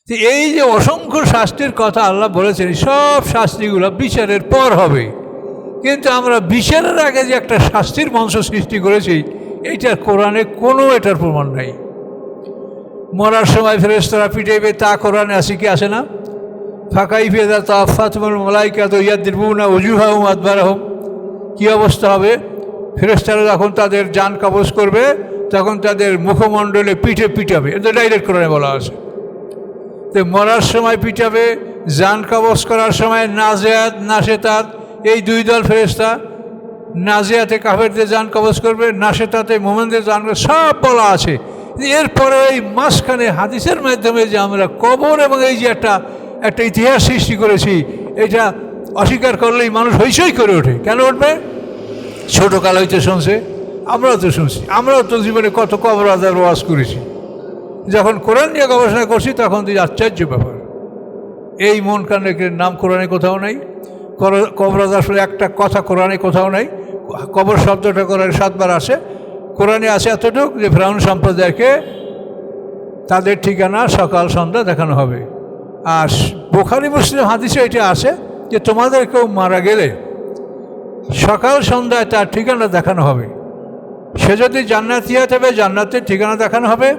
তো এই যে অসংখ্য শাস্তির কথা আল্লাহ বলেছেন, সব শাস্তিগুলো বিচারের পর হবে, কিন্তু আমরা বিচারের আগে যে একটা শাস্তির মঞ্চ সৃষ্টি করেছি, এইটার কোরআনে কোনো এটার প্রমাণ নাই। মরার সময় ফেরেশতারা পিটাইবে, তা কোরআনে আসে কি আসে না? ফাকাইফা ইযা তাওয়াফাতুহুমুল মালাইকাতু ইয়াদরিবুনা উজুহাহুম আদবারাহুম, কী অবস্থা হবে? ফেরেশতারা যখন তাদের জান কবজ করবে তখন তাদের মুখমণ্ডলে পিঠে পিটাবে, এটা ডাইরেক্ট কোরআনে বলা আছে। তো মরার সময় পিটাবে, জান কবজ করার সময় নাজিয়াত নাশেতাত, এই দুই দল ফেরেশতা। নাজিয়াতে কাফেরদের জান কবজ করবে, নাশেতাতে মুমিনদের জান, সব বলা আছে। এরপরে এই মাঝখানে হাদিসের মাধ্যমে যে আমরা কবর এবং এই যে একটা ইতিহাস সৃষ্টি করেছি, এটা অস্বীকার করলেই মানুষ হইচই করে ওঠে। কেন উঠবে? ছোটোকাল হইতে শুনছে, আমরাও তো শুনছি, আমরাও তো জীবনে কত কবর আজার ওয়াজ করেছি। যখন কোরআন নিয়ে গবেষণা করছি তখন তো আশ্চর্য ব্যাপার, এই মন কানের নাম কোরআনে কোথাও নাই। কবর আজার আসলে একটা কথা কোরআনে কোথাও নাই। কবর শব্দটা কোরআনে 7 বার আসে। কোরআনে আছে এতটুক যে ফিরআউন সম্প্রদায়কে তাদের ঠিকানা সকাল সন্ধ্যা দেখানো হবে। আর বুখারী মুসলিম হাদিসে এটা আছে যে তোমাদের কেউ মারা গেলে সকাল সন্ধ্যায় তার ঠিকানা দেখানো হবে। সে যদি জান্নাতি হয়ে যাবে জান্নাতের ঠিকানা দেখানো হবে,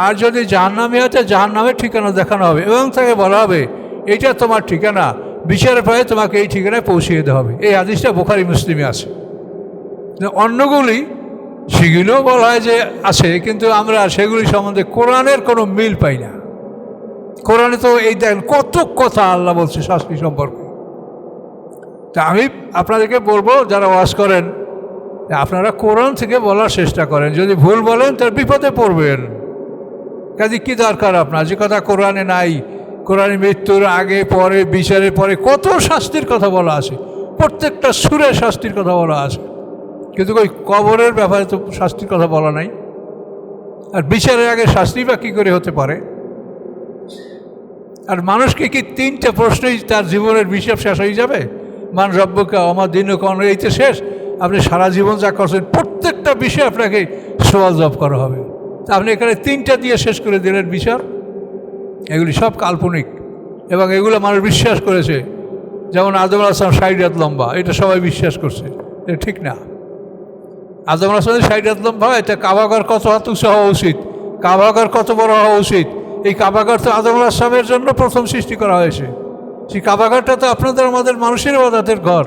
আর যদি জাহান্নামী হতে জাহান্নামের ঠিকানা দেখানো হবে, এবং তাকে বলা হবে এইটা তোমার ঠিকানা, বিচারের পরে তোমাকে এই ঠিকানায় পৌঁছিয়ে দেওয়া হবে। এই হাদিসটা বুখারী মুসলিমে আছে। অন্যগুলি সেগুলোও বলা হয় যে আছে, কিন্তু আমরা সেগুলি সম্বন্ধে কোরআনের কোনো মিল পাই না। কোরআনে তো এই দেখেন কত কথা আল্লাহ বলছে শাস্তি সম্পর্কে। তা আমি আপনাদেরকে বলবো, যারা ওয়াজ করেন, আপনারা কোরআন থেকে বলার চেষ্টা করেন। যদি ভুল বলেন তার বিপদে পড়বেন। কাজে কী দরকার আপনার যে কথা কোরআনে নাই? কোরআনে মৃত্যুর আগে পরে বিচারের পরে কত শাস্তির কথা বলা আছে, প্রত্যেকটা সুরে শাস্তির কথা বলা আছে, কিন্তু ওই কবরের ব্যাপারে তো শাস্তির কথা বলা নাই। আর বিচারের আগে শাস্তি বা কী করে হতে পারে? আর মানুষকে কি 3টে প্রশ্নই তার জীবনের হিসাব শেষ হয়ে যাবে? মান রব্বুকা ওমা দীনুকা, এই তো শেষ। আপনি সারা জীবন যা করছেন প্রত্যেকটা বিষয়ে আপনাকে সওয়াল জবাব করা হবে। তা আপনি এখানে 3টা দিয়ে শেষ করে দিলেন বিচার। এগুলি সব কাল্পনিক এবং এগুলো মানুষ বিশ্বাস করেছে। যেমন আদম আলাইহিস সালাম 60 হাত লম্বা, এটা সবাই বিশ্বাস করছে, এটা ঠিক না। আদম আলাইহিস সালাম 60 হাত লম্বা, এটা কাবাঘর কত হাত উঁচু হওয়া উচিত, কাবাঘর কত বড় হওয়া উচিত। এই কাবাঘর তো আদম আলাইহিস সালামের জন্য প্রথম সৃষ্টি করা হয়েছে। সেই কাবাঘরটা তো আপনাদের আমাদের মানুষের ইবাদতের ঘর।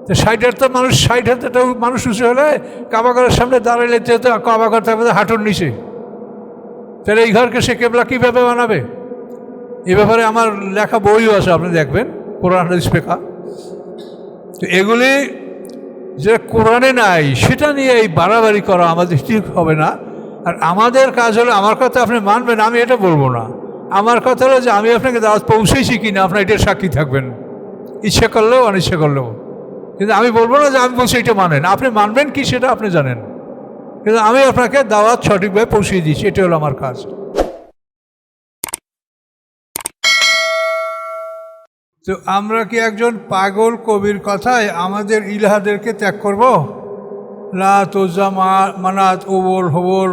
তো 60 হাত মানুষ, 60 হাতটা মানুষ উঁচু হলে কাবাঘরের সামনে দাঁড়াইলে তো কাবাঘর থাকবে হাঁটুর নিচে। তাহলে এই ঘরকে সে কেবলা কীভাবে বানাবে? এ ব্যাপারে আমার লেখা বইও আছে, আপনি দেখবেন, কোরআন হাদিস লেখা। তো এগুলি যে কোরআনে নাই সেটা নিয়ে এই বাড়াবাড়ি করা আমাদের ঠিক হবে না। আর আমাদের কাজ হলো, আমার কথা আপনি মানবেন, আমি এটা বলবো না। আমার কথা হলো যে আমি আপনাকে দাওয়াত পৌঁছেছি কিনা আপনার এটার সাক্ষী থাকবেন, ইচ্ছা করলেও অনিচ্ছা করলেও। কিন্তু আমি বলবো না যে আমি বলছি এটা মানেন, আপনি মানবেন কি সেটা আপনি জানেন, কিন্তু আমি আপনাকে দাওয়াত সঠিকভাবে পৌঁছিয়ে দিচ্ছি, এটা হলো আমার কাজ। তো আমরা কি একজন পাগল কবির কথায় আমাদের ইলাহাদেরকে ত্যাগ করব? লাত উজ্জা মানাত ওবল হবল,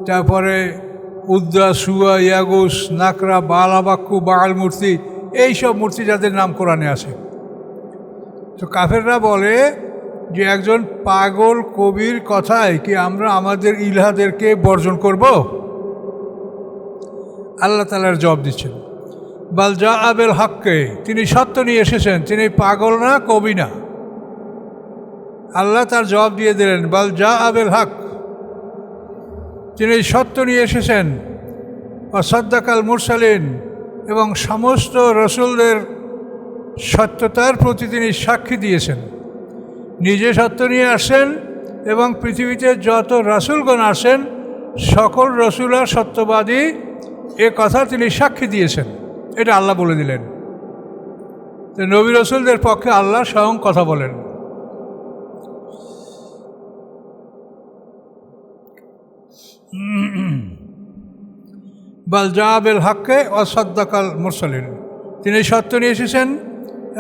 তারপরে উদ্দা সুয়া ইয়াগুস নাকরা বালাবাক্কু বাল মূর্তি, এইসব মূর্তি যাদের নাম কোরআনে আছে। তো কাফেররা বলে যে একজন পাগল কবির কথায় কি আমরা আমাদের ইলাহাদেরকে বর্জন করব? আল্লাহ তাআলার জবাব দিচ্ছেন, বাল জা আবেল হককে, তিনি সত্য নিয়ে এসেছেন, তিনি পাগল না, কবি না। আল্লাহ তার জবাব দিয়ে দিলেন, বাল জা আবেল হক, তিনি সত্য নিয়ে এসেছেন। অসাদ্দাকাল মুরসালিন, এবং সমস্ত রসুলদের সত্যতার প্রতি তিনি সাক্ষী দিয়েছেন। নিজে সত্য নিয়ে আসেন এবং পৃথিবীতে যত রাসূলগণ আসেন সকল রসুল আর সত্যবাদী, এ কথা তিনি সাক্ষী দিয়েছেন। এটা আল্লাহ বলে দিলেন। তো নবী রসুলদের পক্ষে আল্লাহ স্বয়ং কথা বলেন। বাল জাবেল হককে অসাদ্দাকাল মুরসালিন, তিনি সত্য নিয়ে এসেছেন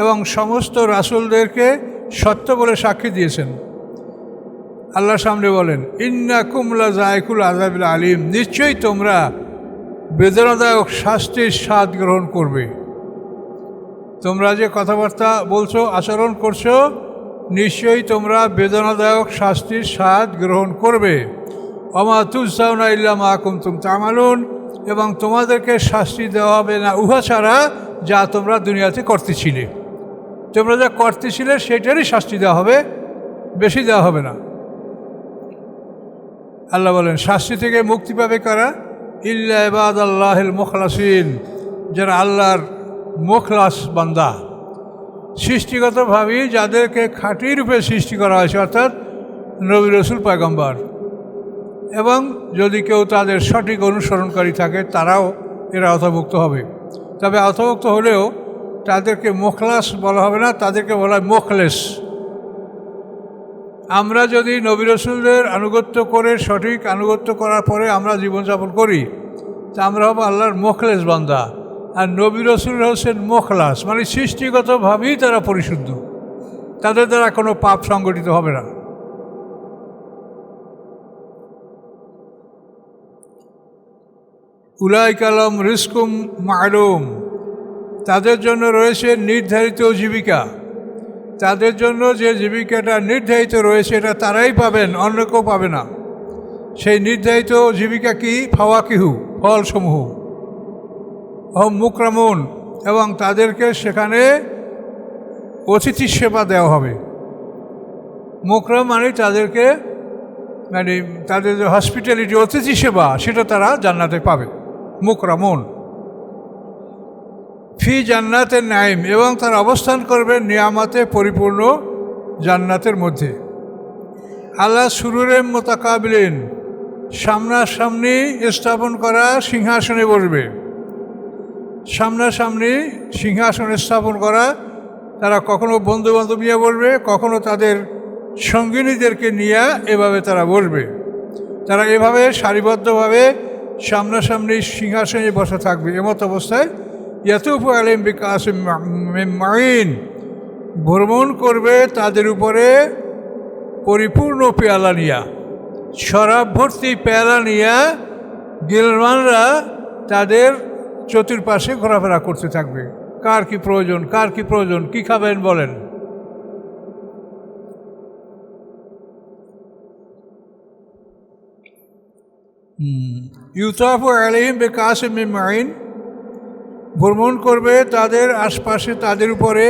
এবং সমস্ত রাসূলদেরকে সত্য বলে সাক্ষী দিয়েছেন। আল্লাহ সামনে বলেন, ইন্নাকুম লাযায়কুল আযাবিল আলিম, নিশ্চয়ই তোমরা বেদনাদায়ক শাস্তির স্বাদ গ্রহণ করবে। তোমরা যে কথাবার্তা বলছো, আচরণ করছো, নিশ্চয়ই তোমরা বেদনাদায়ক শাস্তির স্বাদ গ্রহণ করবে। ওমা তুজজাউনা ইল্লা মা কুনতুম তা'মালুন, এবং তোমাদেরকে শাস্তি দেওয়া হবে না উহা ছাড়া যা তোমরা দুনিয়াতে করতেছিলে। তোমরা যা করতেছিলে সেটারই শাস্তি দেওয়া হবে, বেশি দেওয়া হবে না। আল্লাহ বলেন শাস্তি থেকে মুক্তি পাবে কারা? ইল্লা ইবাদাল্লাহিল মুখলাসিন, যারা আল্লাহর মুখলাস বান্দা, সৃষ্টিগতভাবেই যাদেরকে খাঁটি রূপে সৃষ্টি করা হয়েছে, অর্থাৎ নবী রাসূল পয়গম্বর, এবং যদি কেউ তাদের সঠিক অনুসরণকারী থাকে তারাও এরা আওতাভুক্ত হবে। তবে আওতাভুক্ত হলেও তাদেরকে মুখলাস বলা হবে না, তাদেরকে বলা হয় মুখলেস। আমরা যদি নবী রাসূলদের আনুগত্য করে, সঠিক আনুগত্য করার পরে আমরা জীবনযাপন করি, তা আমরা হব আল্লাহর মুখলেস বান্দা। আর নবী রাসূলরা হচ্ছেন মুখলাস, মানে সৃষ্টিগতভাবেই তারা পরিশুদ্ধ, তাদের দ্বারা কোনো পাপ সংগঠিত হবে না। উলাইকা লাহুম রিজকুম মা'লুম, তাদের জন্য রয়েছে নির্ধারিত জীবিকা। তাদের জন্য যে জীবিকাটা নির্ধারিত রয়েছে এটা তারাই পাবেন, অন্য কেউ পাবে না। সেই নির্ধারিত জীবিকা কি? ফাওয়াকিহু, ফলসমূহ। হুম মুকরামুন, এবং তাদেরকে সেখানে অতিথি সেবা দেওয়া হবে। মুকরাম মানে তাদেরকে, মানে তাদের যে হসপিটালিটি, অতিথি সেবা, সেটা তারা জান্নাতে পাবে। মুকরামুন ফি জান্নাতের নাইম, এবং তারা অবস্থান করবে নিয়ামতে পরিপূর্ণ জান্নাতের মধ্যে। আলা সুরুরে মুতাকাবিলিন, সামনাসামনি স্থাপন করা সিংহাসনে বসবে। সামনাসামনি সিংহাসনে স্থাপন করা, তারা কখনো বন্ধুবান্ধব নিয়ে বসবে, কখনো তাদের সঙ্গিনীদেরকে নিয়ে এভাবে তারা বসবে। তারা এভাবে সারিবদ্ধভাবে সামনাসামনি সিংহাসনে বসে থাকবে। এমত অবস্থায় ইয়াতুফু আলাইহিম বিকাসিম মিন মাইন, ভ্রমণ করবে তাদের উপরে পরিপূর্ণ পেয়ালা নিয়া, শরাব ভর্তি পেয়ালা নিয়া গিলমানরা তাদের চতুর্পাশে ঘোরাফেরা করতে থাকবে। কার কি প্রয়োজন, কার কি প্রয়োজন, কি খাবেন বলেন। ইউতাফু আলাইহিম বিকাসিম মিন মাইন, ভ্রমণ করবে তাদের আশপাশে, তাদের উপরে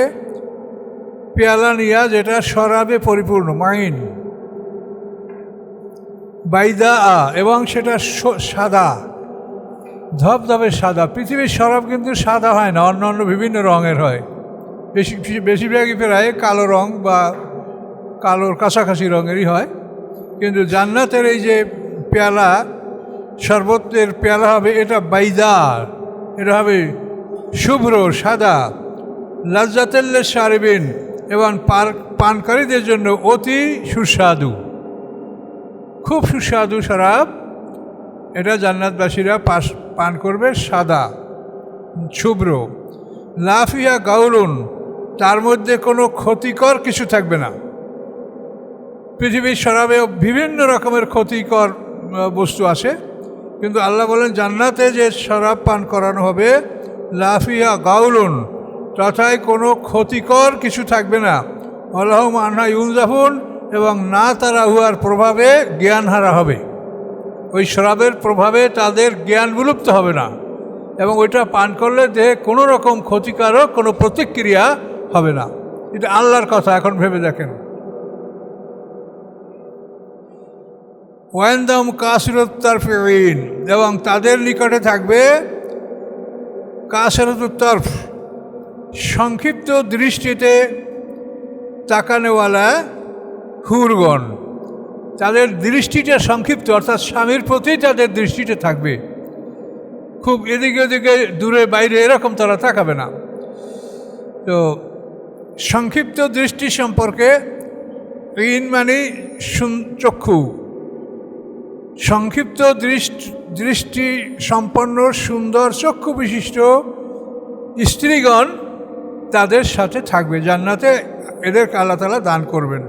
পেয়ালা নিয়া যেটা শরাবে পরিপূর্ণ, মাইন বাইদা, এবং সেটা সাদা, ধবধবে সাদা। পৃথিবীর শরাব কিন্তু সাদা হয় না, অন্য অন্য বিভিন্ন রঙের হয়। বেশিরভাগই প্রায় কালো রং বা কালোর কাছাকাছি রঙেরই হয়। কিন্তু জান্নাতের এই যে পেয়ালা, শরবতের পেয়ালা হবে, এটা বাইদা, এটা হবে শুভ্র সাদা। লাজ্জাতুল শারিবিন, এবং পানকারীদের জন্য অতি সুস্বাদু, খুব সুস্বাদু শরাব। এটা জান্নাতবাসীরা পান করবে, সাদা শুভ্র। লাফিয়া গাউলুন, তার মধ্যে কোনো ক্ষতিকর কিছু থাকবে না। পৃথিবীর শরাবে বিভিন্ন রকমের ক্ষতিকর বস্তু আছে, কিন্তু আল্লাহ বলেন জান্নাতে যে শরাব পান করানো হবে, লাফিয়া গাউলুন, তথায় কোনো ক্ষতিকর কিছু থাকবে না। আল্লাহুম আনহা ইউনজাফুন, এবং না তারা উহার প্রভাবে জ্ঞান হারা হবে। ওই শরাবের প্রভাবে তাদের জ্ঞান বিলুপ্ত হবে না, এবং ওইটা পান করলে দেহে কোনো রকম ক্ষতিকারক কোনো প্রতিক্রিয়া হবে না। এটা আল্লাহর কথা, এখন ভেবে দেখেন। ওয়াইন্দাম কাসিরাত তারফিন, এবং তাদের নিকটে থাকবে কাসিরাত তারফ, সংক্ষিপ্ত দৃষ্টিতে তাকানেওয়ালা হুরগণ। তাদের দৃষ্টিটা সংক্ষিপ্ত, অর্থাৎ স্বামীর প্রতি তাদের দৃষ্টিটা থাকবে, খুব এদিকে ওদিকে দূরে বাইরে এরকম তারা তাকাবে না। তো সংক্ষিপ্ত দৃষ্টি সম্পর্কে, ইন মানে চক্ষু, সংক্ষিপ্ত দৃষ্টি সম্পন্ন সুন্দর চক্ষু বিশিষ্ট স্ত্রীগণ তাদের সাথে থাকবে জান্নাতে, এদেরকে আল্লাহ তাআলা দান করবেন।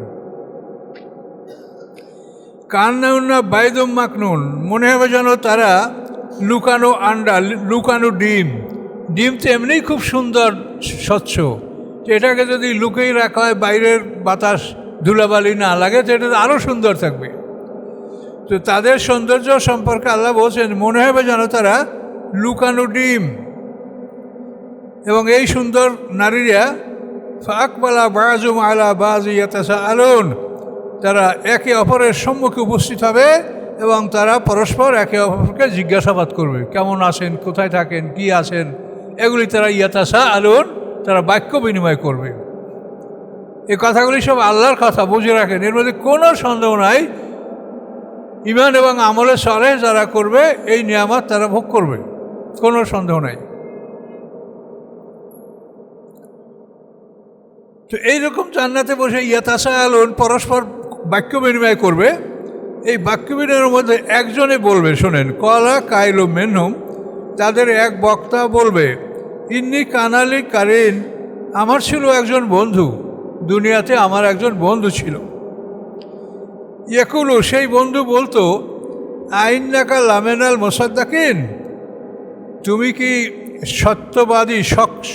কান্নাউন্না বাইদুম মাকনুন, মনে হবে যেন তারা লুকানো আন্ডা, লুকানো ডিম। ডিম তো এমনিই খুব সুন্দর স্বচ্ছ, এটাকে যদি লুকিয়ে রাখা হয়, বাইরের বাতাস ধুলাবালি না লাগে, তো এটা আরও সুন্দর থাকবে। তো তাদের সৌন্দর্য সম্পর্কে আল্লাহ বলছেন, মনে হবে যেন তারা লুকানো ডিম। এবং এই সুন্দর নারীরা ফাকবালা বাজুম আলা বাজ ইয়াতাসাআলুন, তারা একে অপরের সম্মুখে উপস্থিত হবে এবং তারা পরস্পর একে অপরকে জিজ্ঞাসাবাদ করবে, কেমন আছেন, কোথায় থাকেন, কি আছেন, এগুলি তারা ইয়াতাসাআলুন, তারা বাক্য বিনিময় করবে। এই কথাগুলি সব আল্লাহর কথা, বুঝে রাখেন, এর মধ্যে কোনো সন্দেহ নাই। ঈমান এবং আমলে সালেহ যারা করবে এই নিয়ামত তারা ভোগ করবে, কোনো সন্দেহ নাই। তো এইরকম জান্নাতে বসে ইয়াতাসাআলুন পরস্পর বাক্য বিনিময় করবে। এই বাক্য বিনিময়ের মধ্যে একজনে বলবে, শোনেন, কলা কাইলু মিনহুম, তাদের এক বক্তা বলবে, ইন্নি কানালি কারিন, আমার ছিল একজন বন্ধু, দুনিয়াতে আমার একজন বন্ধু ছিল। ইয়াকুলু, সেই বন্ধু বলতো, আইন্নাকা লামেনাল মুসাদ্দাকিন, তুমি কি সত্যবাদী,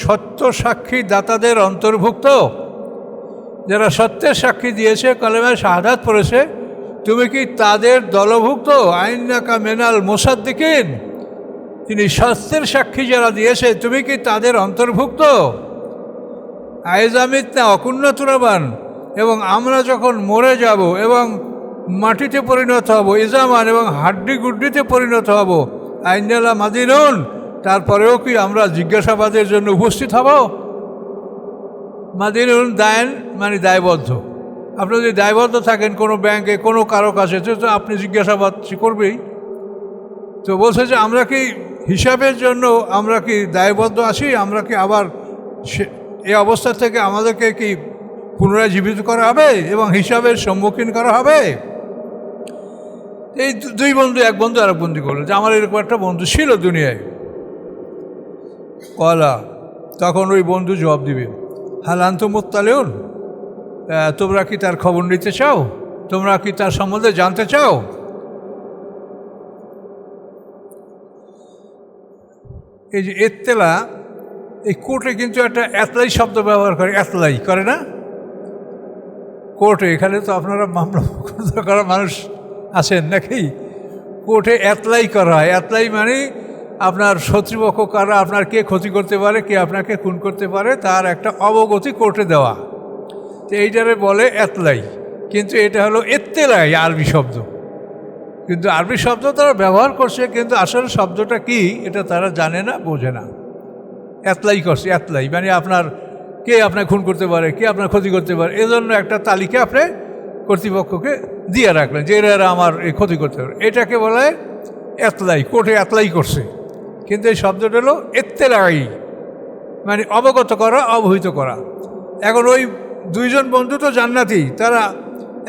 সত্য সাক্ষী দাতাদের অন্তর্ভুক্ত, যারা সত্যের সাক্ষী দিয়েছে, কলেমায় শাহাদাত পড়েছে, তুমি কি তাদের দলভুক্ত? আইন্নাকা মেনাল মুসাদ্দিকিন, তিনি সত্যের সাক্ষী যারা দিয়েছে, তুমি কি তাদের অন্তর্ভুক্ত? আইজামিত না অকুন্নতুরাবান, এবং আমরা যখন মরে যাব এবং মাটিতে পরিণত হব, ইজামান, এবং হাড্ডি গুড্ডিতে পরিণত হব, আইনালা মাদিনুন, তারপরেও কি আমরা জিজ্ঞাসাবাদের জন্য উপস্থিত হব? মাদিনুন দায়ন মানে দায়বদ্ধ। আপনি যদি দায়বদ্ধ থাকেন কোনো ব্যাংকে, কোনো কারো কাছে, তো আপনি জিজ্ঞাসাবাদ করবেই। তো বলছে যে আমরা কি হিসাবের জন্য আমরা কি দায়বদ্ধ আছি? আমরা কি আবার এই অবস্থা থেকে আমাদেরকে কি পুনরায় জীবিত করা হবে এবং হিসাবের সম্মুখীন করা হবে? এই দুই বন্ধু, এক বন্ধু আর এক বন্ধু করলো যে আমার এরকম একটা বন্ধু ছিল দুনিয়ায়। কলা, তখন ওই বন্ধু জবাব দিবে, হালান্ত মুত্তালিউন, তোমরা কি তার খবর নিতে চাও? তোমরা কি তার সম্বন্ধে জানতে চাও? এই যে এত্তেলা, এই কোর্টে কিন্তু একটা এতলাই শব্দ ব্যবহার করে, এতলাই করে না কোর্টে? এখানে তো আপনারা মামলা করা মানুষ আছেন নাকি? কোর্টে এতলাই করা হয়। এতলাই মানে আপনার শত্রুপক্ষ কারা, আপনার কে ক্ষতি করতে পারে, কে আপনাকে খুন করতে পারে, তার একটা অবগতি কোর্টে দেওয়া। তো এইটারে বলে এতলাই, কিন্তু এটা হলো এত্তেলাই আরবি শব্দ। কিন্তু আরবি শব্দ তারা ব্যবহার করছে, কিন্তু আসলে শব্দটা কি এটা তারা জানে না, বোঝে না। এতলাই করছে, এতলাই মানে আপনার কে আপনার খুন করতে পারে, কে আপনার ক্ষতি করতে পারে, এজন্য একটা তালিকা আপনি কর্তৃপক্ষকে দিয়ে রাখলেন যে এরা আমার এই ক্ষতি করতে পারে। এটাকে বলে এতলাই, কোর্টে এতলাই করছে। কিন্তু এই শব্দটা হলো এত্তেলাই, মানে অবগত করা, অবহিত করা। এখন ওই দুইজন বন্ধু তো জান্নাতি, তারা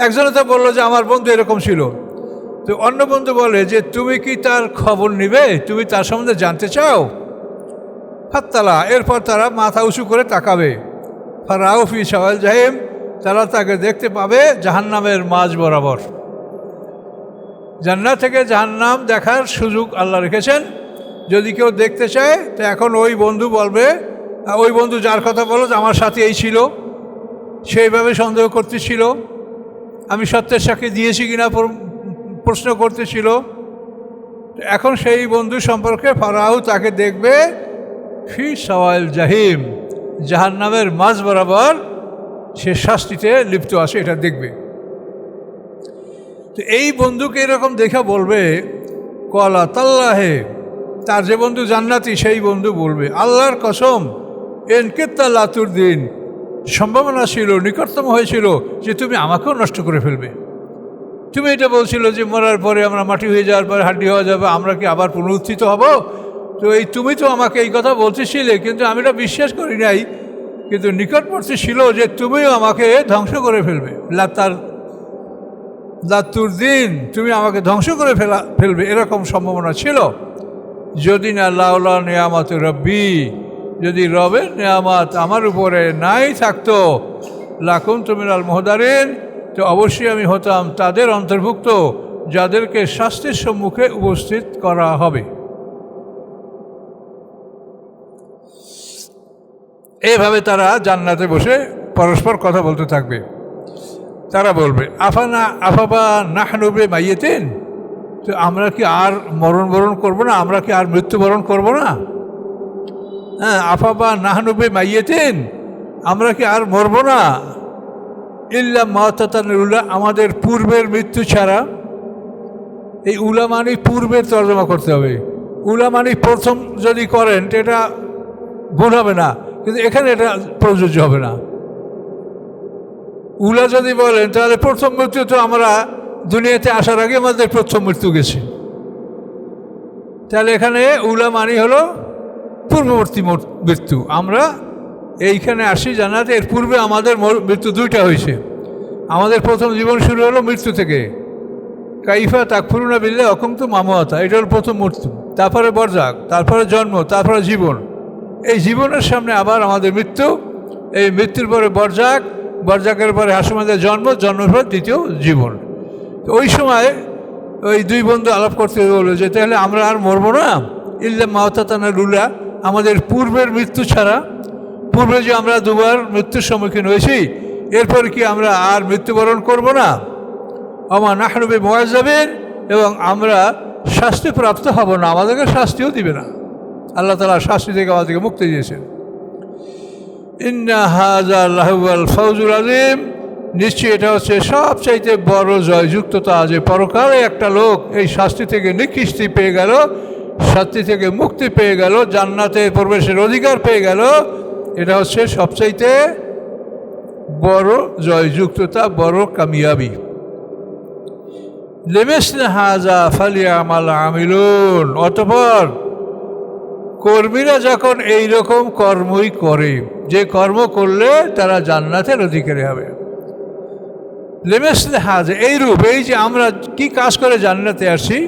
একজনে তো বললো যে আমার বন্ধু এরকম ছিল, তো অন্য বন্ধু বলে যে তুমি কি তার খবর নিবে, তুমি তার সম্বন্ধে জানতে চাও? ফাত্তালা, এরপর তারা মাথা উঁচু করে তাকাবে। ফারাউফি সাওয়াল জাহিম, তারা তাকে দেখতে পাবে জাহান্নামের মাঝ বরাবর। জান্নাত থেকে জাহান্নাম দেখার সুযোগ আল্লাহ রেখেছেন। যদি কেউ দেখতে চায় তো এখন ওই বন্ধু বলবে, ওই বন্ধু যার কথা বলো যে আমার সাথে এই ছিল, সেইভাবে সন্দেহ করতেছিল, আমি সত্যের সাক্ষী দিয়েছি কিনা প্রশ্ন করতেছিল। এখন সেই বন্ধু সম্পর্কে ফারাউ তাকে দেখবে ফি সাওয়াল জাহিম, জাহান্নামের মাঝ বরাবর সে শাস্তিতে লিপ্ত আছে, এটা দেখবে। তো এই বন্ধুকে এরকম দেখা বলবে, কলা তাল্লাহে, তার যে বন্ধু জান্নাতি সেই বন্ধু বলবে, আল্লাহর কসম, এনকেত্তা লাতুর দিন, সম্ভাবনা ছিল, নিকটতম হয়েছিল যে তুমি আমাকেও নষ্ট করে ফেলবে। তুমি এটা বলছিল যে মরার পরে আমরা মাটি হয়ে যাওয়ার পরে হাড্ডি হয়ে যাবে, আমরা কি আবার পুনরুত্থিত হব? তো এই তুমি তো আমাকে এই কথা বলতেছিলে, কিন্তু আমি এটা বিশ্বাস করি নাই। কিন্তু নিকটবর্তী ছিল যে তুমিও আমাকে ধ্বংস করে ফেলবে, লাতুর দিন, তুমি আমাকে ধ্বংস করে ফেলবে, এরকম সম্ভাবনা ছিল। যদি না লাউলা নিয়ামত রব্বি, যদি রবের নিয়ামত আমার উপরে নাই থাকতো, লাকুম তুমিনাল মুহদারিন, তো অবশ্যই আমি হতাম তাদের অন্তর্ভুক্ত যাদেরকে শাস্তির সম্মুখে উপস্থিত করা হবে। এইভাবে তারা জান্নাতে বসে পরস্পর কথা বলতে থাকবে। তারা বলবে আফাবা নাহনুবে মাইয়েতেন, তো আমরা কি আর মরণ করবো না, আমরা কি আর মৃত্যুবরণ করবো না? হ্যাঁ, আফাবা নাহনুবে মাইয়েতেন, আমরা কি আর মরবো না? ইল্লা মাতাতানুল্লাহ, আমাদের পূর্বের মৃত্যু ছাড়া। এই উলা মানে পূর্বের তর্জমা করতে হবে। উলা মানে প্রথম যদি করেন তো এটা ভুল হবে না, কিন্তু এখানে এটা প্রযোজ্য হবে না। উলা যদি বলেন তাহলে প্রথম মৃত্যু তো আমরা দুনিয়াতে আসার আগে আমাদের প্রথম মৃত্যু গেছে, তাহলে এখানে উলা মানে হলো পূর্ববর্তী মৃত্যু। আমরা এইখানে আসি জান্নাতে, এর পূর্বে আমাদের মৃত্যু দুইটা হয়েছে। আমাদের প্রথম জীবন শুরু হলো মৃত্যু থেকে, কাইফা তাকফুরুনা বিল্লাহ অকুমতুম আমওয়াতা, এটা হলো প্রথম মৃত্যু। তারপরে বরজাক, তারপরে জন্ম, তারপরে জীবন। এই জীবনের সামনে আবার আমাদের মৃত্যু, এই মৃত্যুর পরে বরজাক, বরজাকের পরে হাসুমাদের জন্ম, জন্মের পর দ্বিতীয় জীবন। তো ওই সময় ওই দুই বন্ধু আলাপ করতে বললো যে তাহলে আমরা আর মরবো না, ইল্লা মাওতাতানুল্লাহ, আমাদের পূর্বের মৃত্যু ছাড়া। পূর্বে যে আমরা দুবার মৃত্যুর সম্মুখীন হয়েছি, এরপর কি আমরা আর মৃত্যুবরণ করব না? আমা নাহনু বিমুআযাবিন, এবং আমরা শাস্তিপ্রাপ্ত হব না, আমাদেরকে শাস্তিও দিবে না। আল্লাহ তাআলা শাস্তি থেকে আমাদেরকে মুক্তি দিয়েছেন। ইন্না হাযা লাহুয়াল ফাওজুল আযীম, নিশ্চয়ই এটা হচ্ছে সবচাইতে বড় জয়যুক্ততা, যে পরকালে একটা লোক এই শাস্তি থেকে নিকৃষ্টি পেয়ে গেল, শাস্তি থেকে মুক্তি পেয়ে গেল, জান্নাতে প্রবেশের অধিকার পেয়ে গেল। এটা হচ্ছে সবচাইতে বড় জয়যুক্ততা, বড় কামিয়াবি। লিমিসলি হাযা ফালিয়ামাল আমিলুন, অতঃপর কর্মীরা যখন এই রকম কর্মই করে, যে কর্ম করলে তারা জান্নাতের অধিকারী হবে। লিমিসলি হাযা, এইরূপ, এই যে আমরা কি কাজ করে জান্নাতে আসি,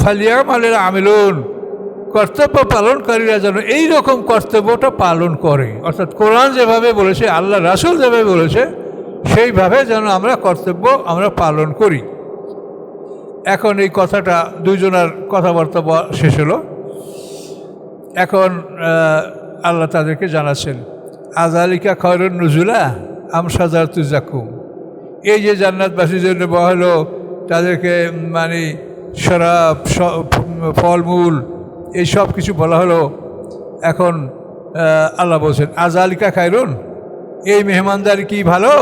ফালিয়ামাল আমিলুন, কর্তব্য পালনকারীরা যেন এই রকম কর্তব্যটা পালন করে। অর্থাৎ কোরআন যেভাবে বলেছে, আল্লাহ রাসূল যেভাবে বলেছে, সেইভাবে যেন আমরা কর্তব্য পালন করি। এখন এই কথাটা দুইজনের কথাবার্তা শেষ হলো। এখন আল্লাহ তাদেরকে জানাচ্ছেন, আযালিকা খায়রুন নুজুলা আম শাজারাতুজ যাকুম, এই যে জান্নাতবাসীর জন্য বলা হলো, তাদেরকে মানে শরাব, ফলমূল, এই সব কিছু বলা হলো। এখন আল্লাহ বলছেন আযালিকা খায়রুন, এই মেহমানদারি কি ভালো?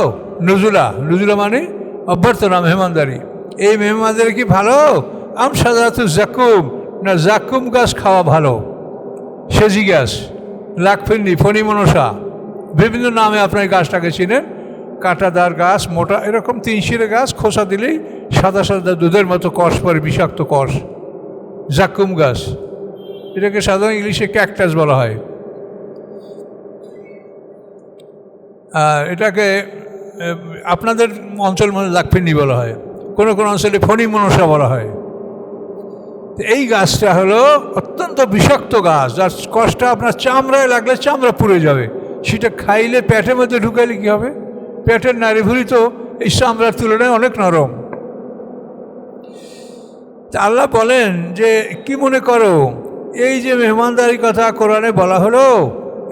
নুজুলা, নুজুলা মানে অভ্যর্থনা, মেহমানদারি। এই মেহমানদারি কি ভালো? আম শাজারাতুজ যাকুম, না জাকুম গাছ খাওয়া ভালো, সেজি গাছ, লাকফিন্নি, ফণিমনসা, বিভিন্ন নামে আপনার গাছটাকে চিনেন। কাঁটাদার গাছ, মোটা এরকম 3 শিরে গাছ, খোসা দিলেই সাদা সাদা দুধের মতো কষ পরে, বিষাক্ত কষ, জাকুম গাছ। এটাকে সাধারণ ইংলিশে ক্যাকটাস বলা হয়। আর এটাকে আপনাদের অঞ্চল মানে লাকফিন্নি বলা হয়, কোনো কোনো অঞ্চলে ফণিমনসা বলা হয়। এই গাছটা হলো অত্যন্ত বিষাক্ত গাছ, যার কষটা আপনার চামড়ায় লাগলে চামড়া পুড়ে যাবে। সেটা খাইলে পেটের মধ্যে ঢুকাইলে কী হবে? পেটের নাড়িভুঁড়ি তো এই চামড়ার তুলনায় অনেক নরম। তা আল্লাহ বলেন যে কি মনে করো, এই যে মেহমানদারির কথা কোরআনে বলা হলো,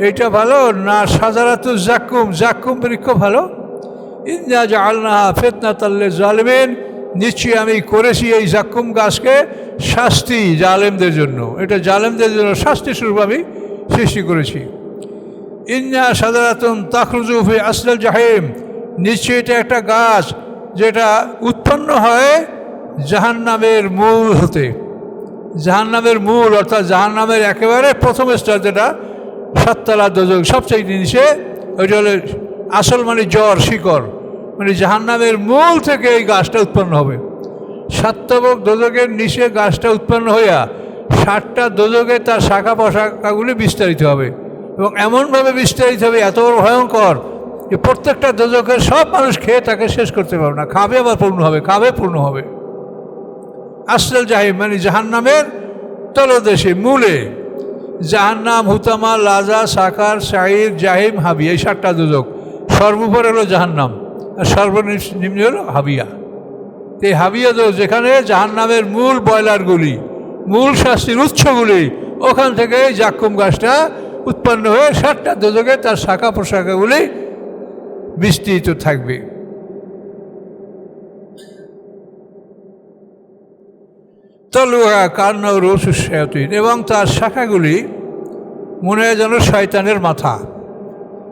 এইটা ভালো না শাজারাতুজ যাকুম, যাকুম বৃক্ষ ভালো? ইন্না জাআলনাহা ফিতনাতাল লিযালিমিন, নিশ্চয়ই আমি করেছি এই যাকুম গাছকে শাস্তি জালেমদের জন্য, এটা জালেমদের জন্য শাস্তি স্বরূপ আমি সৃষ্টি করেছি। ইন্না শাজারাতুন তাখরুজু ফি আসলিল জাহিম, নিশ্চয়ই এটা একটা গাছ যেটা উৎপন্ন হয় জাহান্নামের মূল হতে। জাহান্নামের মূল অর্থাৎ জাহান্নামের একেবারে প্রথম স্তর, যেটা 7 তলা দোজখ, সবচেয়ে নিচে, ওইটা হলো আসল মানে জড়, শিকড়, মানে জাহান্নামের মূল থেকে এই গাছটা উৎপন্ন হবে। 7 তবক দোজখের নিচে গাছটা উৎপন্ন হইয়া 7টা দোজখে তার শাখা প্রশাখাগুলি বিস্তারিত হবে, এবং এমনভাবে বিস্তারিত হবে, এত বড় ভয়ঙ্কর যে প্রত্যেকটা দোজখের সব মানুষ খেয়ে তাকে শেষ করতে পারবে না, খাবে আবার পূর্ণ হবে, খাবে পূর্ণ হবে। আসল জাহিম মানে জাহান্নামের তলদেশে, মূলে। জাহান্নাম, হুতামা, লাজা, সাকার, সাইর, জাহিম, হাবিয়া, এই 7টা দোজখ। সর্বোপরে হলো জাহান্নাম, আর সর্বনিম্ন হলো হাবিয়া। এই হাবিয়া দোজখ, যেখানে জাহান্নামের মূল বয়লারগুলি, মূল শাস্তির উৎসগুলি, ওখান থেকে জাক্কুম গাছটা উৎপন্ন হয়ে 7টা দোজখে তার শাখা প্রশাখাগুলি বিস্তৃত থাকবে। তলুহা কান্না রসুসায়াতিন, এবং তার শাখাগুলি মনে হয় যেন শয়তানের মাথা।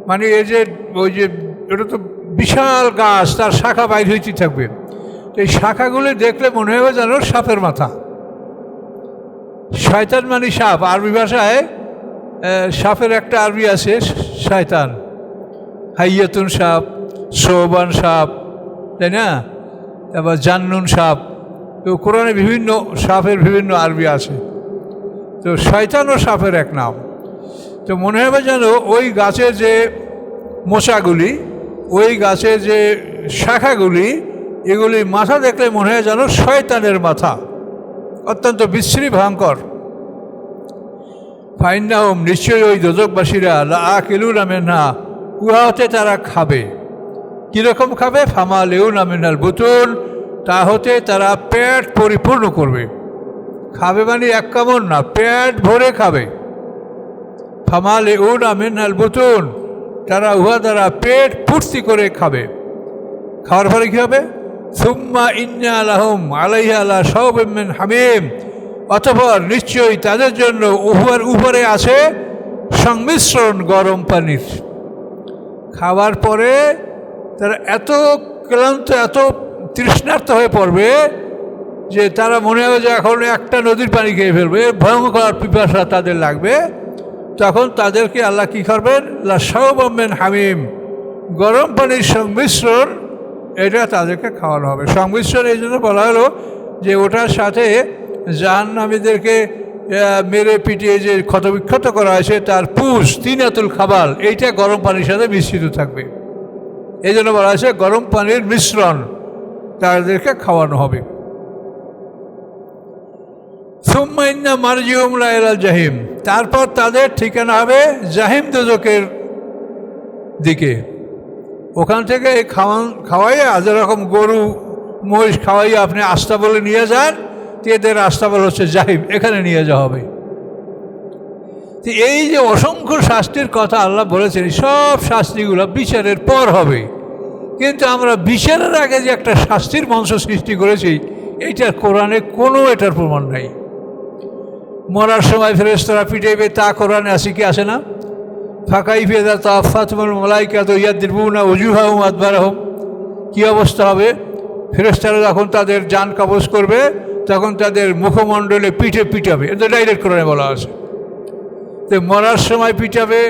মানে এই যে ওই যে এটা তো বিশাল গাছ, তার শাখা বাইর হইতে থাকবে। এই শাখাগুলি দেখলে মনে হবে যেন সাপের মাথা। শয়তান মানে সাপ, আরবি ভাষায় সাপের একটা আরবি আছে শয়তান, হাইয়াতুন সাপ, সোবান সাপ, তাই না? তারপর জান্নুন সাপ। তো কোরআনে বিভিন্ন সাপের বিভিন্ন আরবি আছে। তো শয়তানও সাপের এক নাম। তো মনে হবে যেন ওই গাছের যে মোচাগুলি, ওই গাছের যে শাখাগুলি, এগুলি মাথা দেখলে মনে হয় যেন শয়তানের মাথা, অত্যন্ত বিশ্রী ভয়ঙ্কর। ফাইন্নাহুম, নিশ্চয়ই ওই দোজখবাসীরা লাআকিলুনা মিনহা, উহা হতে তারা খাবে। কীরকম খাবে? ফামালিউনা মিনাল বুতুন, তা হতে তারা পেট পরিপূর্ণ করবে। খাবে মানে এক কামড় না, পেট ভরে খাবে। ফামালিউনা মিনাল বুতুন, তারা উহা দ্বারা পেট পূর্তি করে খাবে। খাওয়ার পরে কী হবে? সুম্মা ইন্না লাহুম আলাইহা লাশাউবিম মিন হামিম, অতঃপর নিশ্চয়ই তাদের জন্য উহার উপরে আছে সংমিশ্রণ গরম পানির। খাওয়ার পরে তারা এত ক্লান্ত, এত তৃষ্ণার্ত হয়ে পড়বে যে তারা মনে হবে যে এখন একটা নদীর পানি খেয়ে ফেলবে, ভয়ঙ্কর পিপাসা তাদের লাগবে। তখন তাদেরকে আল্লাহ কী করবেন? লাশাউবিম মিন হামিম, গরম পানির সংমিশ্রণ, এটা তাদেরকে খাওয়ানো হবে। সংমিশ্রণ এই জন্য বলা হলো যে ওটার সাথে জাহান্নামীদেরকে মেরে পিটিয়ে যে ক্ষতবিক্ষত করা হয়েছে তার পুষ, তিনাতুল খাবাল, এইটা গরম পানির সাথে মিশ্রিত থাকবে। এই জন্য বলা হয়েছে গরম পানির মিশ্রণ তাদেরকে খাওয়ানো হবে। সুম্মা ইন্না মারজিউহুম ইলাল জাহিম, তারপর তাদের ঠিকানা হবে জাহিম দোজখের দিকে। ওখান থেকে খাওয়াইয়া যেরকম গরু মহিষ খাওয়াইয়া আপনি আস্তাবলে নিয়ে যান, এদের আস্তাবল হচ্ছে জাহিম, এখানে নিয়ে যাওয়া হবে। তো এই যে অসংখ্য শাস্তির কথা আল্লাহ বলেছেন, সব শাস্তিগুলো বিচারের পর হবে। কিন্তু আমরা বিচারের আগে যে একটা শাস্তির মঞ্চ সৃষ্টি করেছি, এইটার কোরআনে কোনো এটার প্রমাণ নাই। মরার সময় ফেরেশতারা পিটাইবে, তা কোরআনে আসে কি আসে না? ফাকাইফা ইযা তাওয়াফাতুহুমুল মালাইকাতু ইয়াদরিবুনা উজুহাহুম আদবারাহুম, কী অবস্থা হবে? ফেরেশতারা যখন তাদের জান কবজ করবে তখন তাদের মুখমণ্ডলে পিঠে পিটাবে। এটা ডাইরেক্ট কোরআনে বলা আছে। তো মরার সময় পিটাবে,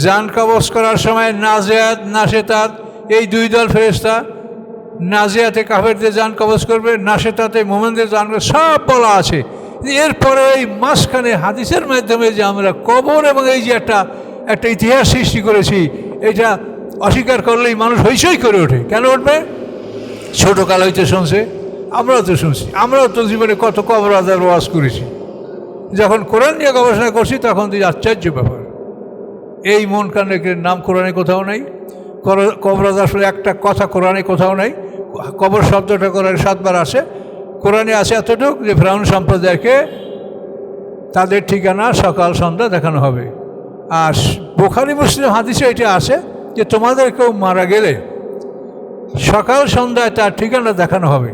জান কবজ করার সময় নাজিয়াত নাশেতাত, এই দুই দল ফেরেশতা। নাজিয়াতে কাফেরদের জান কবজ করবে, নাশেতাতে মুমিনদের জান, সব বলা আছে। এরপরে এই মাঝখানে হাদিসের মাধ্যমে যে আমরা কবর এবং এই যে একটা ইতিহাস সৃষ্টি করেছি, এটা অস্বীকার করলেই মানুষ হইচই করে ওঠে। কেন উঠবে? ছোটোকাল হইতে শুনছে, আমরাও তো শুনছি, আমরাও তো জীবনে কত কবর আজার ওয়াজ করেছি। যখন কোরআন নিয়ে গবেষণা করছি তখন তো আশ্চর্য ব্যাপার, এই মন কানের নাম কোরআনে কোথাও নাই। কবর আজার আসলে একটা কথা কোরআনে কোথাও নাই। কবর শব্দটা কোরআনে 7 বার আসে। কোরআনে আছে এতটুকু যে ফিরআউন সম্প্রদায়কে তাদের ঠিকানা সকাল সন্ধ্যা দেখানো হবে। আর বুখারী মুসলিম হাদিসে এটা আছে যে তোমাদের কেউ মারা গেলে সকাল সন্ধ্যায় তার ঠিকানা দেখানো হবে।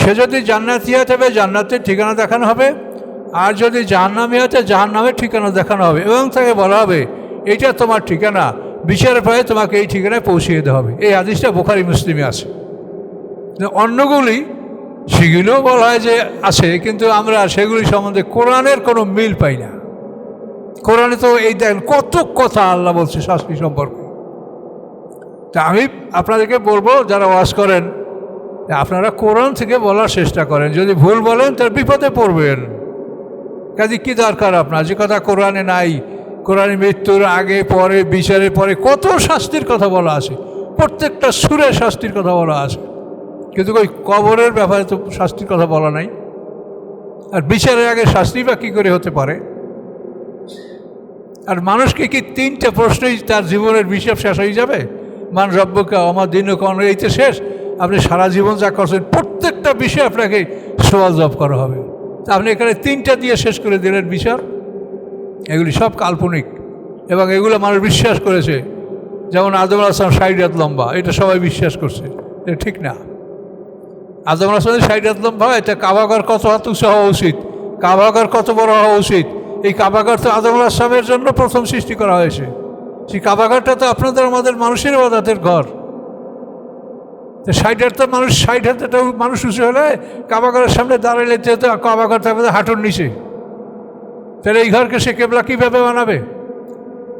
সে যদি জান্নাতি হতে হবে জান্নাতের ঠিকানা দেখানো হবে, আর যদি জাহান্নামী হতে জাহান্নামের ঠিকানা দেখানো হবে, এবং তাকে বলা হবে এইটা তোমার ঠিকানা, বিচারের পরে তোমাকে এই ঠিকানায় পৌঁছিয়ে দেওয়া হবে। এই হাদিসটা বুখারী মুসলিমে আছে। অন্যগুলি সেগুলোও বলা হয় যে আছে, কিন্তু আমরা সেগুলি সম্বন্ধে কোরআনের কোনো মিল পাই না। কোরআনে তো এই দেখেন কত কথা আল্লাহ বলছে শাস্তি সম্পর্কে। তা আমি আপনাদেরকে বলবো, যারা ওয়াজ করেন আপনারা কোরআন থেকে বলার চেষ্টা করেন। যদি ভুল বলেন তার বিপদে পড়বেন। কাজে কী দরকার আপনার যে কথা কোরআনে নাই? কোরআনে মৃত্যুর আগে পরে বিচারের পরে কত শাস্তির কথা বলা আছে, প্রত্যেকটা সুরে শাস্তির কথা বলা আছে, কিন্তু ওই কবরের ব্যাপারে তো শাস্তির কথা বলা নাই। আর বিচারের আগে শাস্তি বা কী করে হতে পারে? আর মানুষকে কি 3টে প্রশ্নই তার জীবনের হিসাব শেষ হয়ে যাবে? মান রব্বুকা আমার দিন কন, এই তো শেষ। আপনি সারা জীবন যা করছেন প্রত্যেকটা বিষয় আপনাকে সওয়াল জবাব করা হবে। তা আপনি এখানে 3টা দিয়ে শেষ করে দিলেন বিচার। এগুলি সব কাল্পনিক। এবং এগুলো মানুষ বিশ্বাস করেছে। যেমন আদম আলাইহিস সালাম 60 হাত লম্বা, এটা সবাই বিশ্বাস করছে, এটা ঠিক না। আদম আলাইহিস সালাম 60 হাত লম্বা, এটা কাবাগর কত হাত উঁচু হওয়া উচিত, কাবাগর কত বড় হওয়া উচিত। এই কাবাগর তো আদম আলাইহিস সালামের জন্য প্রথম সৃষ্টি করা হয়েছে। সেই কাবাগরটা তো আপনাদের আমাদের মানুষের ইবাদতের ঘর। 60 হাত মানুষ, 60 হাতে মানুষ উঁচু হলে কাবাগরের সামনে দাঁড়াইলে যেহেতু কাবাগর থাকবে হাঁটুর নিচে, তাহলে এই ঘরকে সে কেবলা কীভাবে বানাবে?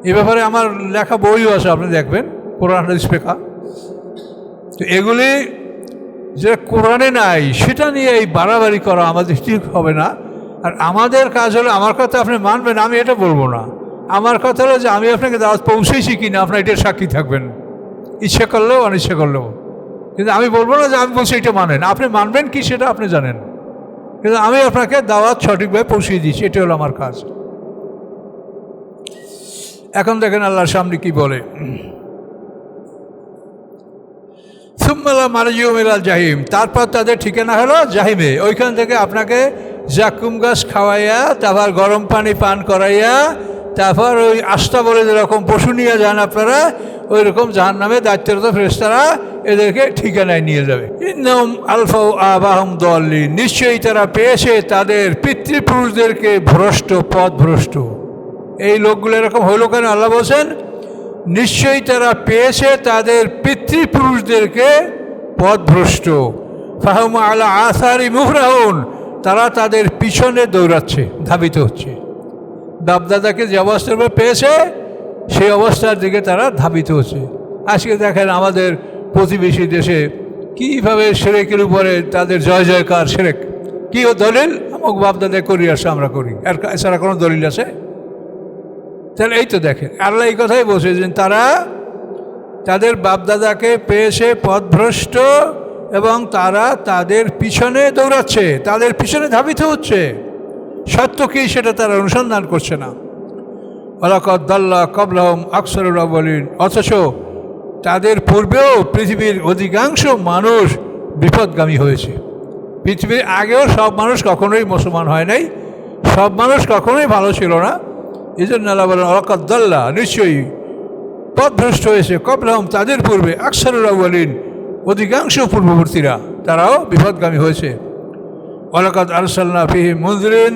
এ ব্যাপারে আমার লেখা বইও আছে, আপনি দেখবেন, কোরআন হাদিস ফিকহ। তো এগুলি যে কোরআনে নাই সেটা নিয়ে এই বাড়াবাড়ি করা আমাদের ঠিক হবে না। আর আমাদের কাজ হলো, আমার কথা আপনি মানবেন, আমি এটা বলবো না। আমার কথা হলো যে আমি আপনাকে দাওয়াত পৌঁছেছি কিনা আপনার এটার সাক্ষী থাকবেন, ইচ্ছে করলেও অনিচ্ছা করলেও। কিন্তু আমি বলবো না যে আমি বলছি এটা মানেন, আপনি মানবেন কি সেটা আপনি জানেন, কিন্তু আমি আপনাকে দাওয়াত সঠিকভাবে পৌঁছিয়ে দিচ্ছি, এটা হলো আমার কাজ। এখন দেখেন আল্লাহর সামনে কি বলে, সুম্মালা মারজিউ মিনাল জাহিম, তারপর তাদের ঠিকানা হলো জাহিমে। ওইখান থেকে আপনাকে জাকুম গাছ খাওয়াইয়া, তারপর গরম পানি পান করাইয়া, তারপর ওই আস্থা বলে যেরকম পশু নিয়ে যান আপনারা, ওই রকম জাহান্নামে দায়িত্বরত ফেরেশতারা এদেরকে ঠিকানায় নিয়ে যাবে। ইন্নাহুম আলফাউ আবাহুম দাল্লিন, নিশ্চয়ই তারা পেয়েছে তাদের পিতৃপুরুষদেরকে ভ্রষ্ট, পথভ্রষ্ট। এই লোকগুলো এরকম হইল কেন? আল্লাহ বলছেন নিশ্চয়ই তারা পেয়েছে তাদের পিতৃপুরুষদেরকে পথভ্রষ্ট। ফাহুম আলা আসারি মুহরাউন, তারা তাদের পিছনে দৌড়াচ্ছে, ধাবিত হচ্ছে। বাপদাদাকে যে অবস্থার উপর পেয়েছে সেই অবস্থার দিকে তারা ধাবিত হচ্ছে। আজকে দেখেন আমাদের প্রতিবেশী দেশে কীভাবে শিরকের উপরে তাদের জয় জয়কার। শিরক কী ও দলিল? আমাকে বাপদাদা করি আসে, আমরা করি, আর এছাড়া কোনো দলিল আছে? তাহলে এই তো দেখেন আল্লাহ এই কথাই বলছে যে তারা তাদের বাপদাদাকে পেয়েছে পথভ্রষ্ট এবং তারা তাদের পিছনে দৌড়াচ্ছে, তাদের পিছনে ধাবিত হচ্ছে। সত্য কি সেটা তারা অনুসন্ধান করছে না। ওয়ালাকাদ দাল্লা ক্বাবলাহুম আকসারুল আউয়ালিন, অথচ তাদের পূর্বেও পৃথিবীর অধিকাংশ মানুষ বিপদগামী হয়েছে। পৃথিবীর আগেও সব মানুষ কখনোই মুসলমান হয় নাই, সব মানুষ কখনোই ভালো ছিল না। এই জন্য আল্লাহ বলেন ওয়ালাকাদ দাল্লা, নিশ্চয়ই পথভ্রষ্ট হয়েছে ক্বাবলাহুম, তাদের পূর্বে, আকসারুল আউয়ালিন, অধিকাংশ পূর্ববর্তীরা, তারাও বিপদগামী হয়েছে। ওয়ালাকাদ আরসালনা ফীহিম মুনযিরিন,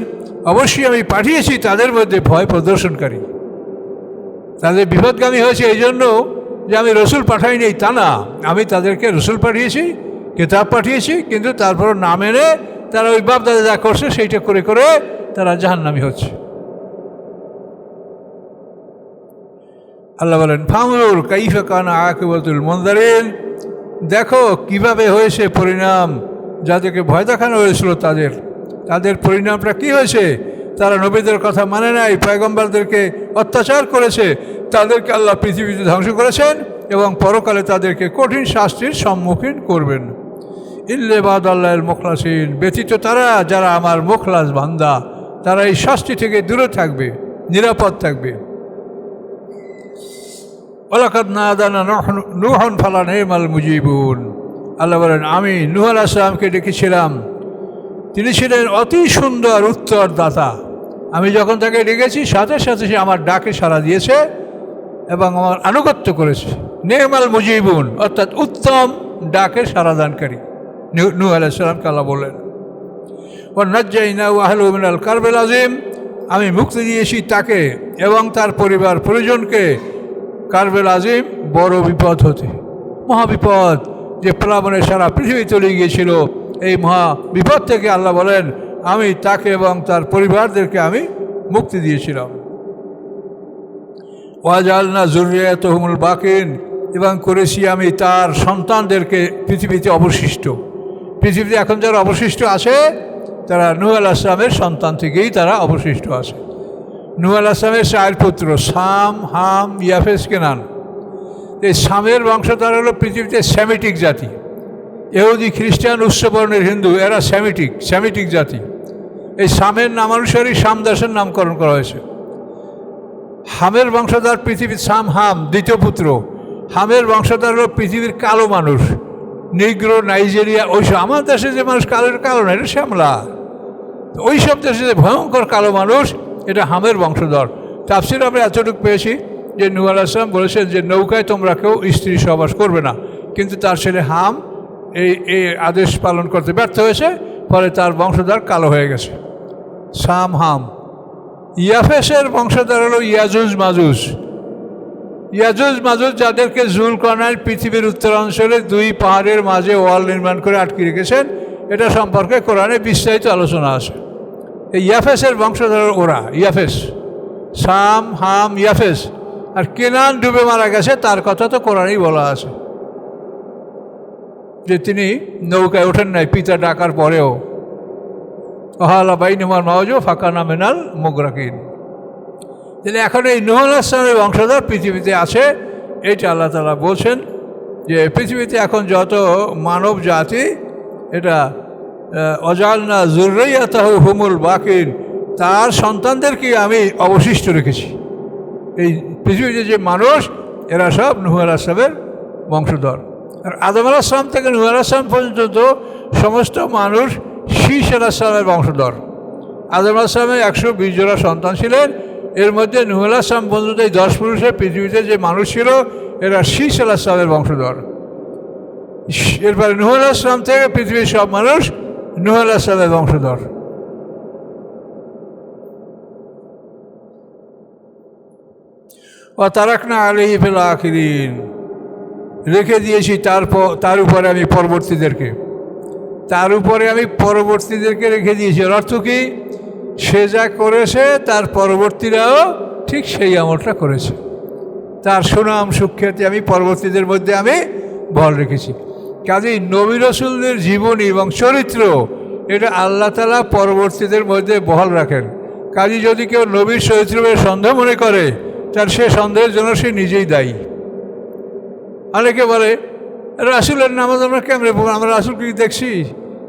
অবশ্যই আমি পাঠিয়েছি তাদের মধ্যে ভয় প্রদর্শনকারী। তাদের বিপদগামী হয়েছে এই জন্য যে আমি রসুল পাঠাইনি তা না, আমি তাদেরকে রসুল পাঠিয়েছি, কিতাব পাঠিয়েছি, কিন্তু তারপর না মেনে তারা ওই বাপ দাদা যা করছে সেইটা করে করে তারা জাহান্নামী হচ্ছে। আল্লাহ বলেন ফাংজুর কাইফা কানা আকিবাতুল মুনযারিন, দেখো কিভাবে হয়েছে পরিণাম যাদেরকে ভয় দেখানো হয়েছিল তাদের পরিণামটা কি হয়েছে। তারা নবীদের কথা মানে নাই, পয়গম্বরদেরকে অত্যাচার করেছে, তাদেরকে আল্লাহ পৃথিবীতে ধ্বংস করেছেন এবং পরকালে তাদেরকে কঠিন শাস্তির সম্মুখীন করবেন। ইল্লা ইবাদাল্লাহিল মুখলাসিন, ব্যতীত তারা যারা আমার মুখলাস বান্দা, তারা এই শাস্তি থেকে দূরে থাকবে, নিরাপদ থাকবে। ওয়ালাকাদ নাদানা নূহুন ফালা নি'মাল মুজিবুন, আল্লাহ বলেন আমি নূহ আলাইহিস সালামকে ডেকেছিলাম, তিনি ছিলেন অতি সুন্দর উত্তরদাতা। আমি যখন তাকে ডেকেছি সাথে সাথে সে আমার ডাকে সাড়া দিয়েছে এবং আমার আনুগত্য করেছে। নি'মাল মুজিবুন অর্থাৎ উত্তম ডাকে সাড়াদানকারী নূহ আলাইহিস সালামকে আল্লাহ বললেন। ওয়া নাজ্জাইনাহু ওয়া আহলাহু মিনাল কারবিল আযীম, আমি মুক্তি দিয়েছি তাকে এবং তার পরিবার পরিজনকে কারবেল আজিম, বড় বিপদ হতে। মহাবিপদ যে প্লাবনে সারা পৃথিবী চলে গিয়েছিল, এই মহা বিপদ থেকে আল্লাহ বলেন আমি তাকে এবং তার পরিবারদেরকে আমি মুক্তি দিয়েছিলাম। ওয়াজালনা যুররিয়াতাহুমুল বাকিন, এবং করেছি আমি তার সন্তানদেরকে পৃথিবীতে অবশিষ্ট। পৃথিবীতে এখন যারা অবশিষ্ট আছে তারা নূহ আলাইহিস সালামের সন্তান থেকেই তারা অবশিষ্ট আছে। নূহ আলাইহিস সালামের 4 পুত্র, সাম, হাম, ইয়াফেস, কেনান। এই সামের বংশধর হলো পৃথিবীতে সেমিটিক জাতি। ইহুদি, খ্রিস্টান, উচ্চবর্ণের হিন্দু, এরা সেমিটিক জাতি। এই সামের নামানুসারেই সামদাসের নামকরণ করা হয়েছে। হামের বংশধর পৃথিবীর হাম দ্বিতীয় পুত্র। হামের বংশধর হলো পৃথিবীর কালো মানুষ, নিগ্রো, নাইজেরিয়া, ওইসব। আমার দেশে যে মানুষ কালো না, এটা শ্যামলা। ওই সব দেশে যে ভয়ঙ্কর কালো মানুষ, এটা হামের বংশধর। তাফসীর আমরা এতটুকু পেয়েছি যে নূহ আলাইহিস সালাম বলেছেন যে নৌকায় তোমরা কেউ স্ত্রী সহবাস করবে না, কিন্তু তার ছেলে হাম এই আদেশ পালন করতে ব্যর্থ হয়েছে, ফলে তার বংশধর কালো হয়ে গেছে। সাম হাম। ইয়াফেসের বংশধর হলো ইয়াজুজ মাজুজ। ইয়াজুজ মাজুজ যাদেরকে জুলকারনাইন পৃথিবীর উত্তরাঞ্চলে 2 পাহাড়ের মাঝে ওয়াল নির্মাণ করে আটকে রেখেছেন, এটা সম্পর্কে কোরআনে বিস্তারিত আলোচনা আছে। এই ইয়াফেসের বংশধর ওরা, ইয়াফেস, সাম হাম ইয়াফেস। আর কেনান ডুবে মারা গেছে, তার কথা তো কোরআনেই বলা আছে যে তিনি নৌকায় ওঠেন নাই পিতা ডাকার পরেও। ওহালা বাইনুমার মাওজু ফাকানা মিনাল মুগরাকিন। তিনি এখন এই নূহ আলাইহিস সালামের বংশধর পৃথিবীতে আছে, এইটা আল্লাহ তাআলা বলছেন যে পৃথিবীতে এখন যত মানব জাতি, এটা অজালনা যুররিয়াতাহু হুমুল বাকিন, তার সন্তানদেরকে আমি অবশিষ্ট রেখেছি। এই পৃথিবীতে যে মানুষ, এরা সব নূহ আলাইহিস সালামের বংশধর। আর আদম আলাইহিস সালাম থেকে নূহ আলাইহিস সালাম পর্যন্ত সমস্ত মানুষ শীস আলাইহিস সালামের বংশধর। আদম আলাইহিস সালামের 120 জোড়া সন্তান ছিলেন, এর মধ্যে নূহ আলাইহিস সালাম পর্যন্ত এই 10 পুরুষের পৃথিবীতে যে মানুষ ছিল, এরা শীস আলাইহিস সালামের বংশধর। এরপরে নূহ আলাইহিস সালাম থেকে পৃথিবীর সব মানুষ নূহ আলাইহিস সালামের বংশধর। ও তারাকনা আলাইহি ফিল আখিরিন, রেখে দিয়েছি তার উপরে আমি পরবর্তীদেরকে রেখে দিয়েছি। অর্থ কি? সে যা করেছে তার পরবর্তীরাও ঠিক সেই আমলটা করেছে। তার সুনাম সুখ্যাতি আমি পরবর্তীদের মধ্যে আমি বহাল রেখেছি। কাজেই নবী রাসূলদের জীবনী এবং চরিত্র, এটা আল্লাহ তাআলা পরবর্তীদের মধ্যে বহাল রাখেন। কাজেই যদি কেউ নবীর চরিত্রের সন্দেহ মনে করে, তার সে সন্দেহের জন্য সে নিজেই দায়ী। অনেকে বলে রাসূলের নামাজ আমরা কেমনে পড়ব, আমরা রাসূলকে দেখছি,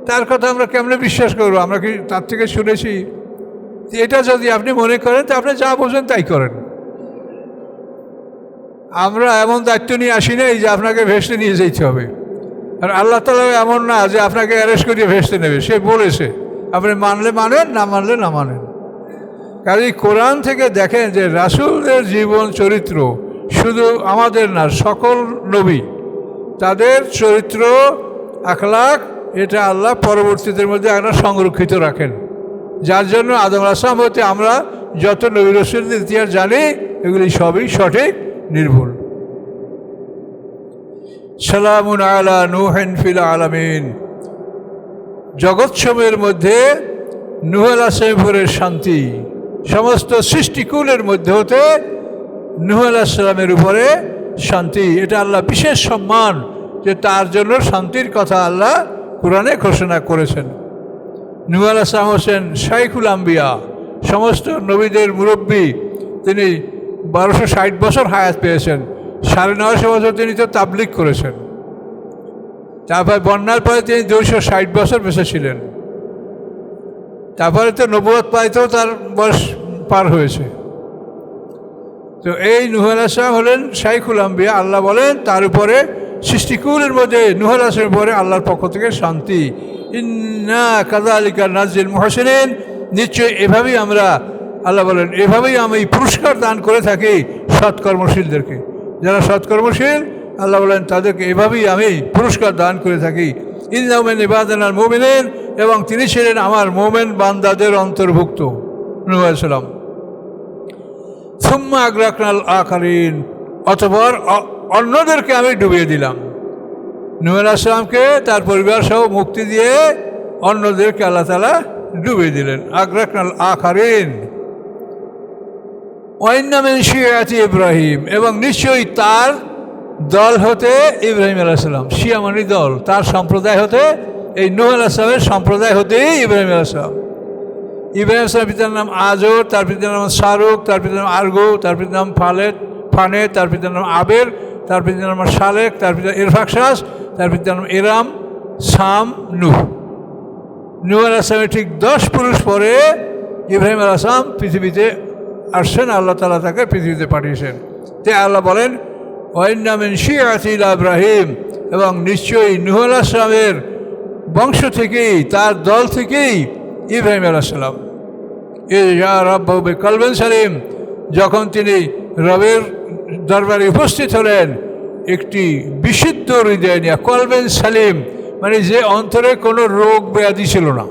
তার কথা আমরা কেমনে বিশ্বাস করবো, আমরা কি তার থেকে শুনেছি? এটা যদি আপনি মনে করেন, তো আপনি যা বোঝেন তাই করেন। আমরা এমন দায়িত্ব নিয়ে আসি নাই যে আপনাকে ভেস্তে নিয়ে যেতে হবে। আর আল্লাহ তাআলা এমন না যে আপনাকে অ্যারেস্ট করিয়ে ভেস্তে নেবে। সে বলেছে, আপনি মানলে মানেন, না মানলে না মানেন। কাজেই কোরআন থেকে দেখেন যে রাসূলদের জীবন চরিত্র শুধু আমাদের না, সকল নবী তাদের চরিত্র আখলাক, এটা আল্লাহ পরবর্তীদের মধ্যে একটা সংরক্ষিত রাখেন। যার জন্য আদম আলাইহিস সালাম হতে আমরা যত নবী রাসূলদের ইতিহাস জানি, এগুলি সবই সঠিক, নির্ভুল। সালামুন আলা নূহিন ফিল আলামিন, জগৎসমূহের মধ্যে নূহ আলাইহিস সালামের শান্তি। সমস্ত সৃষ্টিকুলের মধ্যে হতে নূহ আলাইহিস সালামের উপরে শান্তি, এটা আল্লাহ বিশেষ সম্মান, যে তার জন্য শান্তির কথা আল্লাহ কোরআনে ঘোষণা করেছেন। নূহ আলাইহিস সালাম হোসেন শাইখুল আম্বিয়া, সমস্ত নবীদের মুরব্বী। তিনি 1260 বছর হায়াত পেয়েছেন। 950 বছর তিনি তো তাবলীগ করেছেন। তারপর বন্যার পরে তিনি 260 বছর বেঁচে ছিলেন। তারপরে তো নবুয়ত পাইতেও তার বয়স পার হয়েছে। তো এই নূহ আলাইহিস সালাম হলেন শাইখুল আম্বিয়া। আল্লাহ বলেন তার উপরে সৃষ্টিকুলের মধ্যে নূহ আলাইহিস সালামের উপরে আল্লাহর পক্ষ থেকে শান্তি। ইন্না কাযালিকা নাজিল মুহসিনিন, নিশ্চয় এভাবেই আমরা, আল্লাহ বলেন এভাবেই আমি পুরস্কার দান করে থাকি সৎকর্মশীলদেরকে। যারা সৎকর্মশীল, আল্লাহ বলেন তাদেরকে এভাবেই আমি পুরস্কার দান করে থাকি। ইন্নাহু মিন ইবাদিনাল মুমিনিন, এবং তিনি ছিলেন আমার মোমেন বান্দাদের অন্তর্ভুক্ত। নূহ আলাইহিস সালাম। সুম্মা আগরাকনাল আখারিন, অতঃপর অন্যদেরকে আমি ডুবিয়ে দিলাম। নূহ আলাইহিস সালামকে তার পরিবার সহ মুক্তি দিয়ে অন্যদেরকে আল্লাহ তাআলা ডুবিয়ে দিলেন। আগরাকনাল আখারিন। ওয়াইন্না মিন শিয়াতি ইব্রাহিম, এবং নিশ্চয়ই তার দল হতে ইব্রাহিম আলাইহিস সালাম, শিয়া মানে দল, তার সম্প্রদায় হতে, এই নূহ আলাইহিস সালামের সম্প্রদায় হতেই ইব্রাহিম আলাইহিস সালাম। ইব্রাহিম সালামের পিতার নাম আজর, তার পিতার নাম শারুক, তার পিতার নাম আরগো, তার পিতার নাম ফানে, তার পিতার নাম আবের, তার পিতার নাম শালেক, তার পিতা ইরফাকশাস, তার পিতার নাম এরাম, সাম, নূহ। নূহ আলাইহিস সালামের ঠিক 10 পুরুষ পরে ইব্রাহিম আলাইহিস সালাম পৃথিবীতে আসছেন। আল্লাহ তাআলা তাকে পৃথিবীতে পাঠিয়েছেন। তাই আল্লাহ বলেন ওয়াইন্না মিন শিয়াতি ইব্রাহিম, এবং নিশ্চয়ই নূহ আলাইহিস সালামের বংশ থেকেই, তার দল থেকেই ইব্রাহিম আলাইহিস সালাম। ইয়া রাব্বু বিকলবিন সালিম, যখন তিনি রবের দরবারে উপস্থিত হলেন একটি বিশুদ্ধ হৃদয় নিয়ে, কলবেন সালিম, মানে যে অন্তরে কোনো রোগ ব্যাধি ছিল না।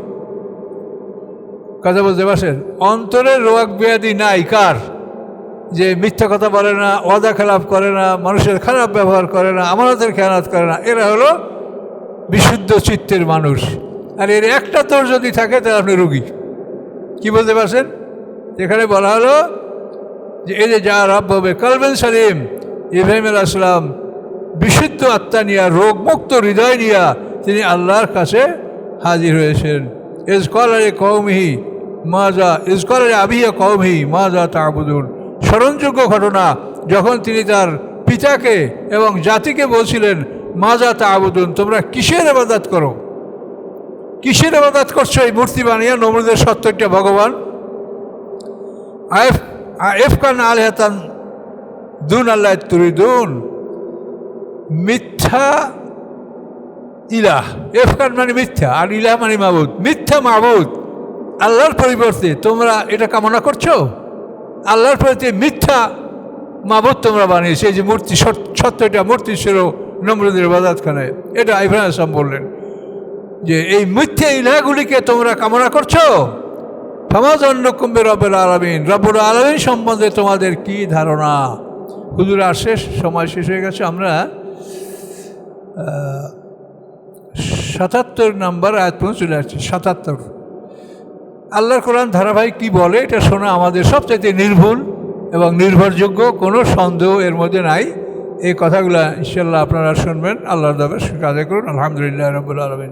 কথা বলতে পারছেন? অন্তরে রোগ ব্যাধি নাই কার? যে মিথ্যা কথা বলে না, ওয়াদা খেলাপ করে না, মানুষের খারাপ ব্যবহার করে না, আমানতের খেয়ানত করে না, এরা হলো বিশুদ্ধ চিত্তের মানুষ। আর এর একটা তোর যদি থাকে তাহলে আপনি রোগী। কি বলতে পারছেন? এখানে বলা হলো যে এই যে যা রব হবে কলবেন সালিম, ইব্রাহিম আলাইহিস সালাম বিশুদ্ধ আত্মা নিয়া, রোগমুক্ত হৃদয় নিয়া তিনি আল্লাহর কাছে হাজির হয়েছেন। ইজকালে কওমিহি মাজা, ইজকালে আবিয়া কওমিহি মাজা তা'বুদুন। স্মরণযোগ্য ঘটনা, যখন তিনি তার পিতাকে এবং জাতিকে বলছিলেন মাজা তা'বুদুন, তোমরা কিসের ইবাদত করো, কিসের ইবাদত করছো এই মূর্তি বানিয়ে? নমরুদের 70টা ভগবান। আইফকান আলিহাতান দুন আল্লাহ তুরিদুন, মিথ্যা ইলাহ। এফকান মানে মিথ্যা, আর ইলাহ মানে মাবুদ, মিথ্যা মাবুদ আল্লাহর পরিবর্তে তোমরা এটা কামনা করছো। আল্লাহর পরিবর্তে মিথ্যা মাবুদ তোমরা বানিয়েছে। এই যে মূর্তি, 70টা মূর্তি ছিল নমরুদের ইবাদতখানায়, এটা ইব্রাহিম আলাইহিস সালাম বললেন যে এই মিথ্যা ইলাহগুলিকে তোমরা কামনা করছো। ফামাযান্নুকুম বিরাব্বিল আলামিন, রব্বুল আলামিন সম্বন্ধে তোমাদের কি ধারণা? হুজুর আর সময় শেষ হয়ে গেছে। আমরা 77 নম্বর আয়াত পর্যন্ত চলে আসছি। 77 আল্লাহর কোরআন ধারাবাহিক কি বলে এটা শোনা আমাদের সবচাইতে নির্ভুল এবং নির্ভরযোগ্য, কোনো সন্দেহ এর মধ্যে নাই। এই কথাগুলো ইনশাআল্লাহ আপনারা শুনবেন, আল্লাহর দরবারে শুকর আদায় করুন। আলহামদুলিল্লাহ রাব্বুল আলামিন।